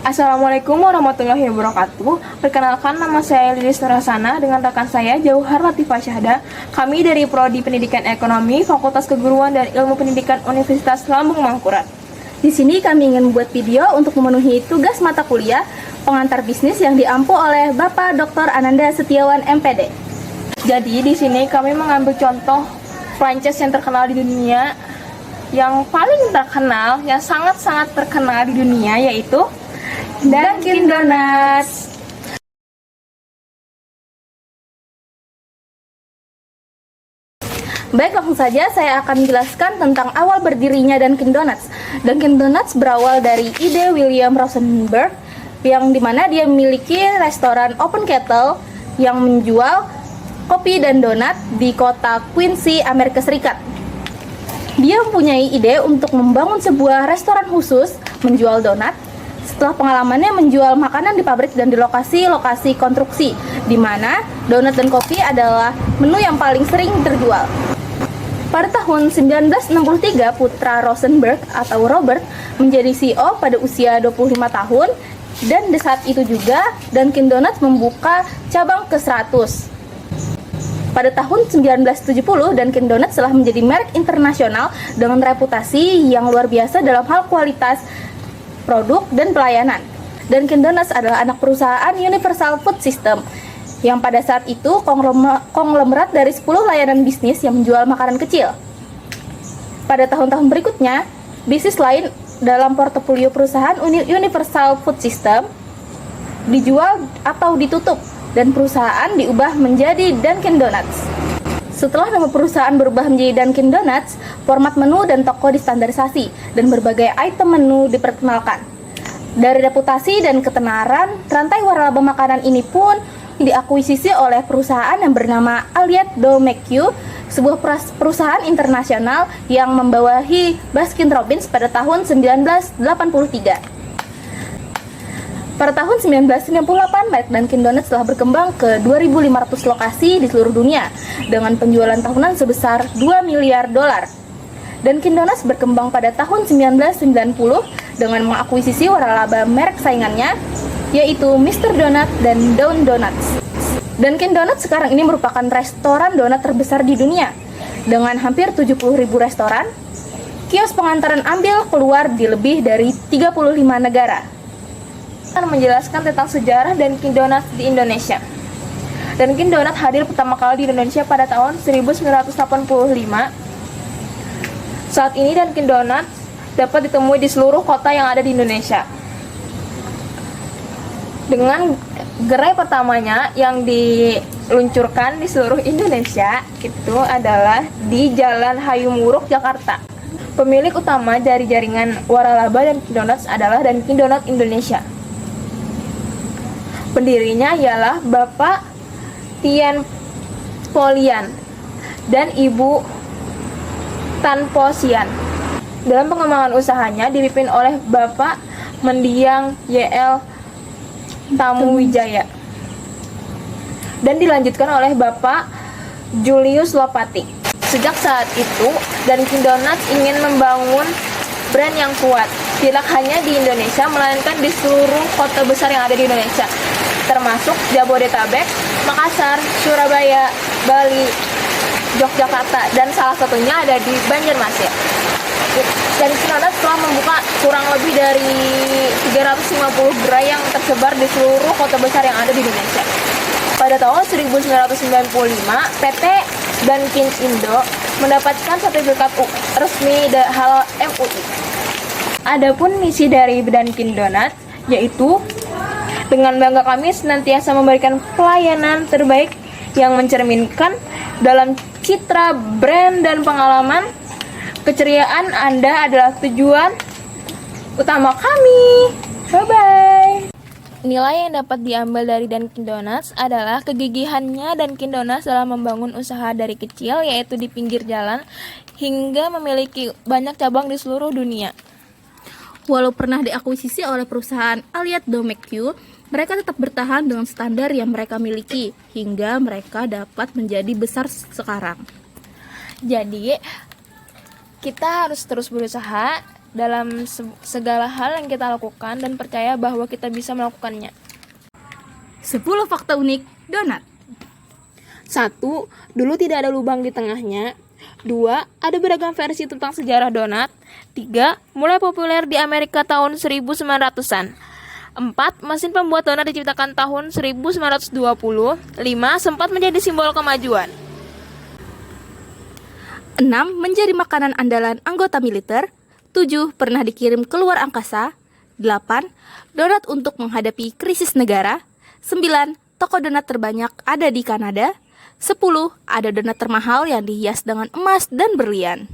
Assalamualaikum warahmatullahi wabarakatuh. Perkenalkan, nama saya Lilis Nurhasana dengan rekan saya Jauhar Latifah Syahda. Kami dari Prodi Pendidikan Ekonomi, Fakultas Keguruan dan Ilmu Pendidikan Universitas Lambung Mangkurat. Di sini kami ingin membuat video untuk memenuhi tugas mata kuliah pengantar bisnis yang diampu oleh Bapak Dr. Ananda Setiawan MPD. Jadi di sini kami mengambil contoh franchise yang terkenal di dunia, yang paling terkenal, yang sangat-sangat terkenal di dunia, yaitu Dunkin Donuts. Baik, langsung saja saya akan menjelaskan tentang awal berdirinya Dunkin Donuts. Dunkin Donuts berawal dari ide William Rosenberg, yang dimana dia memiliki restoran Open Kettle yang menjual kopi dan donat di kota Quincy, Amerika Serikat. Dia mempunyai ide untuk membangun sebuah restoran khusus menjual donat setelah pengalamannya menjual makanan di pabrik dan di lokasi-lokasi konstruksi, di mana donat dan kopi adalah menu yang paling sering terjual. Pada tahun 1963, putra Rosenberg atau Robert menjadi CEO pada usia 25 tahun, dan di saat itu juga Dunkin Donuts membuka cabang ke-100. Pada tahun 1970, Dunkin Donuts telah menjadi merek internasional dengan reputasi yang luar biasa dalam hal kualitas produk dan pelayanan. Dunkin Donuts adalah anak perusahaan Universal Food System yang pada saat itu konglomerat dari 10 layanan bisnis yang menjual makanan kecil. Pada tahun-tahun berikutnya, bisnis lain dalam portofolio perusahaan Universal Food System dijual atau ditutup dan perusahaan diubah menjadi Dunkin Donuts. Setelah nama perusahaan berubah menjadi Dunkin Donuts, format menu dan toko distandarisasi dan berbagai item menu diperkenalkan. Dari reputasi dan ketenaran, rantai waralaba makanan ini pun diakuisisi oleh perusahaan yang bernama Allied Domecq, sebuah perusahaan internasional yang membawahi Baskin Robbins pada tahun 1983. Pada tahun 1998, merek Dunkin Donuts telah berkembang ke 2.500 lokasi di seluruh dunia dengan penjualan tahunan sebesar $2 miliar. Dunkin Donuts berkembang pada tahun 1990 dengan mengakuisisi waralaba merek saingannya, yaitu Mr. Donut dan Dawn Donuts. Dunkin Donuts sekarang ini merupakan restoran donat terbesar di dunia dengan hampir 70.000 restoran, kios pengantaran ambil keluar di lebih dari 35 negara. Menjelaskan tentang sejarah Dunkin Donuts di Indonesia. Dunkin Donuts hadir pertama kali di Indonesia pada tahun 1985. Saat ini Dunkin Donuts dapat ditemui di seluruh kota yang ada di Indonesia. Dengan gerai pertamanya yang diluncurkan di seluruh Indonesia itu adalah di Jalan Hayamuruk, Jakarta. Pemilik utama dari jaringan waralaba Dunkin Donuts adalah Dunkin Donuts Indonesia. Pendirinya ialah Bapak Tian Polian dan Ibu Tan Po Sian. Dalam pengembangan usahanya dipimpin oleh Bapak Mendiang YL Tamuwijaya dan dilanjutkan oleh Bapak Julius Lopati. Sejak saat itu, Dunkin Donuts ingin membangun brand yang kuat, tidak hanya di Indonesia melainkan di seluruh kota besar yang ada di Indonesia, termasuk Jabodetabek, Makassar, Surabaya, Bali, Yogyakarta, dan salah satunya ada di Banjarmasin. Dan Dunkin Donuts telah membuka kurang lebih dari 350 gerai yang tersebar di seluruh kota besar yang ada di Indonesia. Pada tahun 1995, PT Dunkin Indo mendapatkan sertifikat resmi halal MUI. Adapun misi dari Dunkin Donuts yaitu dengan bangga kami senantiasa memberikan pelayanan terbaik yang mencerminkan dalam citra brand dan pengalaman. Keceriaan Anda adalah tujuan utama kami. Bye-bye. Nilai yang dapat diambil dari Dunkin Donuts adalah kegigihannya Dunkin Donuts dalam membangun usaha dari kecil, yaitu di pinggir jalan, hingga memiliki banyak cabang di seluruh dunia. Walau pernah diakuisisi oleh perusahaan Allied Domecq, mereka tetap bertahan dengan standar yang mereka miliki hingga mereka dapat menjadi besar sekarang. Jadi, kita harus terus berusaha dalam segala hal yang kita lakukan dan percaya bahwa kita bisa melakukannya. 10 fakta unik donat. 1. Dulu tidak ada lubang di tengahnya. 2. Ada beragam versi tentang sejarah donat. 3. Mulai populer di Amerika tahun 1900-an. 4. Mesin pembuat donat diciptakan tahun 1920. 5. Sempat menjadi simbol kemajuan. 6. Menjadi makanan andalan anggota militer. 7. Pernah dikirim keluar angkasa. 8. Donat untuk menghadapi krisis negara. 9. Toko donat terbanyak ada di Kanada. 10. Ada donat termahal yang dihias dengan emas dan berlian.